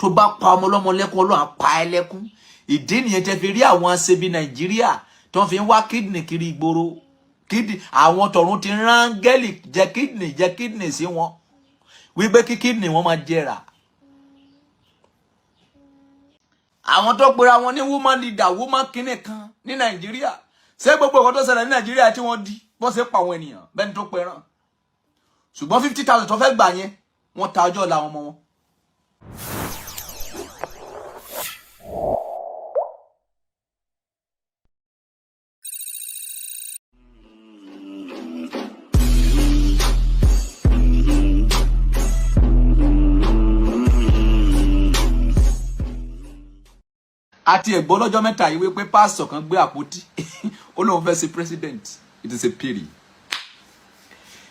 tó bá pa ọmọ ọlọ́mọ lẹ́kún Ọlọ́run á pa ẹ́ lẹ́kún. Ìdí nìyẹn tẹ́ fi rí àwọn aṣebi Nàìjíríà tó fi ń wá kidney kiri ìgboro. Kidney àwọn tọ̀run ti rán áńgẹ́lì jẹ kidney sí wọn wípé kí kidney wọn máa jẹrà. Àwọn tó pera wọn ní woman leader woman kinní kan ní Nàìjíríà ṣé gbogbo nǹkan tó ṣẹlẹ̀ ní Nàìjíríà tí wọ́n di bó ṣe pa àwọn ènìyàn bẹ́ẹ̀ ni tó pẹran. Ṣùgbọ́n 50,000 tó fẹ́ gbà yẹn wọ́n ta ọjọ́ ọ̀la ọmọ wọn. Àti ẹ̀gbọ́n lọ́jọ́ mẹ́ta yìí wípé pásítọ̀ kan gbé àpótí ó lóun fẹ́ ṣe president. It is a pity.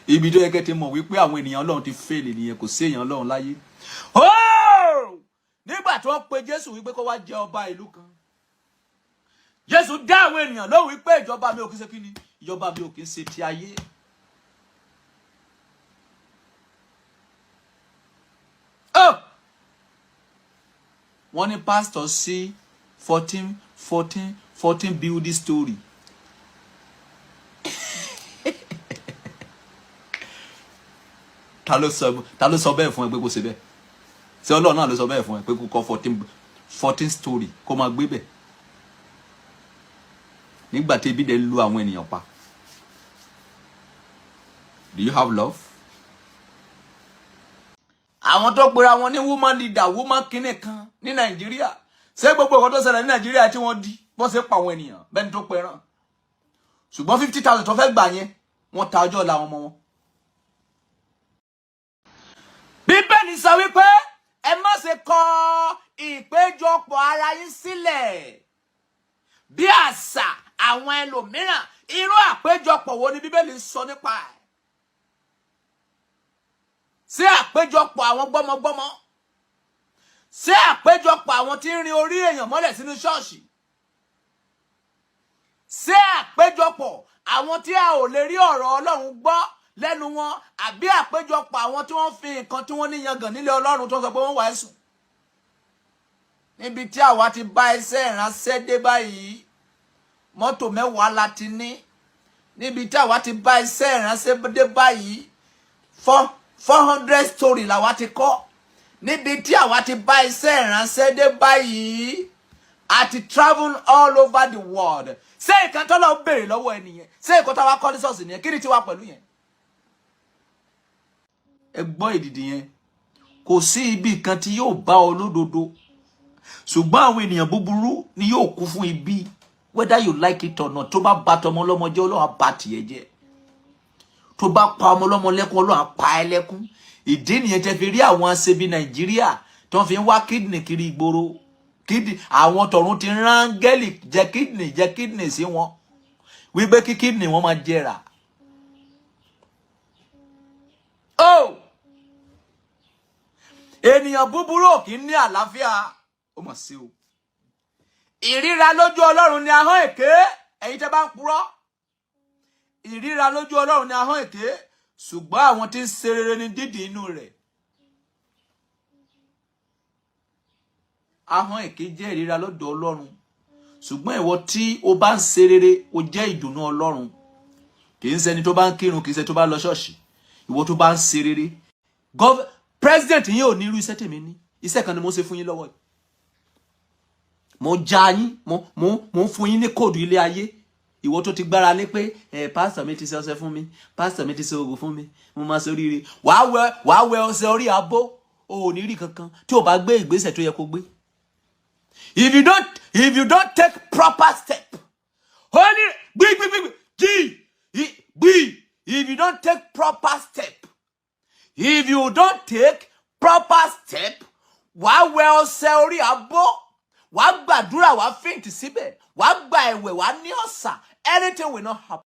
Ibi tó yẹ kẹ́ ti mọ̀ wípé àwọn ènìyàn Ọlọ́run ti fail nìyẹn, kò sí èèyàn Ọlọ́run láyé. Nígbà tí wọ́n pe Jésù wípé kó wá jẹ ọba ìlú kan, Jésù dá àwọn ènìyàn lóhùn wípé ìjọba mi ò kí ṣe kíni, ìjọba mi ò kí ṣe ti ayé. Wọ́n ní pásítọ̀ sí 14 building story. Ta ló sọ bẹ́ẹ̀ fún ẹ pé kó ṣe bẹ́ẹ̀? Ṣé Ọlọ́run náà ló sọ bẹ́ẹ̀ fún ẹ pé kó kọ́ 14 story kó máa gbé bẹ́ẹ̀? Nígbà tí ebi dẹ̀ lu àwọn ènìyàn pa. Do you have love? Àwọn tó pera wọn ní woman leader woman kinní kan ní Nàìjíríà ṣé gbogbo nǹkan tó ṣẹlẹ̀ ní Nàìjíríà tí wọ́n di bó ṣe pa àwọn ènìyàn bẹ́ẹ̀ ni tó pẹran. Ṣùgbọ́n 50,000 tó fẹ́ gbà yẹn wọ́n ta ọjọ́ ọ̀la ọmọ wọn. Bíbélì sọ wípé ẹ má ṣe kọ ìpéjọpọ̀ ara yín sílẹ̀ bí àṣà àwọn ẹlòmíràn. Irú àpéjọpọ̀ wo ni Bíbélì sọ nípa ẹ̀? Ṣé àpéjọpọ̀ àwọn gbọ́mọgbọ́mọ? Ṣé àpéjọpọ̀ àwọn tí ń rin orí èèyàn mọ́lẹ̀ sínú ṣọ́ọ̀ṣì? Ṣé àpéjọpọ̀ àwọn tí a ò lè rí ọ̀rọ̀ Ọlọ́run gbọ́ lẹ́nu wọn, àbí àpéjọpọ̀ àwọn tí wọ́n fi nǹkan tí wọ́n ní yangàn nílé Ọlọ́run tó sọ pé wọ́n wàásù? Níbi tí àwa ti bá iṣẹ́ ìránṣẹ́ dé báyìí, mọ́tò 10 la ti ní. Níbi tí àwa ti bá iṣẹ́ ìránṣẹ́ dé báyìí, 400 story làwa ti kọ́. Níbi tí àwa ti bá iṣẹ́ ìránṣẹ́ dé báyìí, a ti travel all over the world. Ṣé nǹkan tó lọ béèrè lọ́wọ́ ẹnìyẹn? Ṣé nǹkan tó wá kọ́ ní ṣọ́ọ̀ṣì nìyẹn? Kí ni tí wá pẹ̀lú yẹn? Ẹ gbọ́ ìdìdì yẹn. Kò sí ibi kan tí yóò bá olódodo. Ṣùgbọ́n àwọn ènìyàn búburú ni yóò kú fún ibi. Whether you like it or not. Tó bá bá tọmọ ọlọ́mọ jẹ́ Ọlọ́run á bá tiẹ̀ jẹ́. Tó bá pa ọmọ ọlọ́mọ lẹ́kún Ọlọ́run á pa ẹ́ lẹ́kún. Ìdí nìyẹn tẹ́ fi rí àwọn aṣebi Nàìjíríà tó fi ń wá kidney kiri ìgboro. Àwọn tọ̀run ti rán áńgẹ́lì jẹ kidney sí wọn wípé kí kidney wọn máa jẹrà. Ènìyàn búburú ò kì í ní àlàáfíà. Ó mà ṣe o. Ìríra lójú Ọlọ́run ni ahọ́n èké. Ẹ̀yin tẹ́ bá ń purọ́. Ìríra lójú Ọlọ́run ni ahọ́n èké. Ṣùgbọ́n àwọn tí ń ṣe rere ni dídì inú rẹ̀. Ahọ́n èké jẹ́ ìríra lọ́dọ̀ Ọlọ́run. Ṣùgbọ́n ìwọ tí o bá ń ṣe rere, o jẹ́ ìdùnnú Ọlọ́run. Kì í ṣẹni tó bá ń kírun, kì í ṣe tó bá lọ ṣọ́ọ̀ṣì. Ìwọ tó bá ń ṣe rere. President yín ò ní irú iṣẹ́ tèmi ní. Iṣẹ́ kan ni mo ṣe fún yín lọ́wọ́ yìí. Mo já yín, mo ń fún yín ní kóòdù ilé ayé. Ìwọ tó ti gbára lé pé pásítọ̀ mi ti ṣe ọṣẹ fún mi, pásítọ̀ mi ti ṣe oògùn fún mi, mo máa ṣe oríire. Wàá wẹ ọṣẹ orí abó, o ò ní rí kankan tí o bá gbé ìgbésẹ̀ tó yẹ kó gbé. If you don't take proper step, if you don't take proper step, wàá wẹ ọṣẹ orí abó, wàá gbàdúrà, wàá fèǹtì síbẹ̀, wàá gba ẹ̀wẹ̀, wàá ní ọ̀sà, anything will not happen.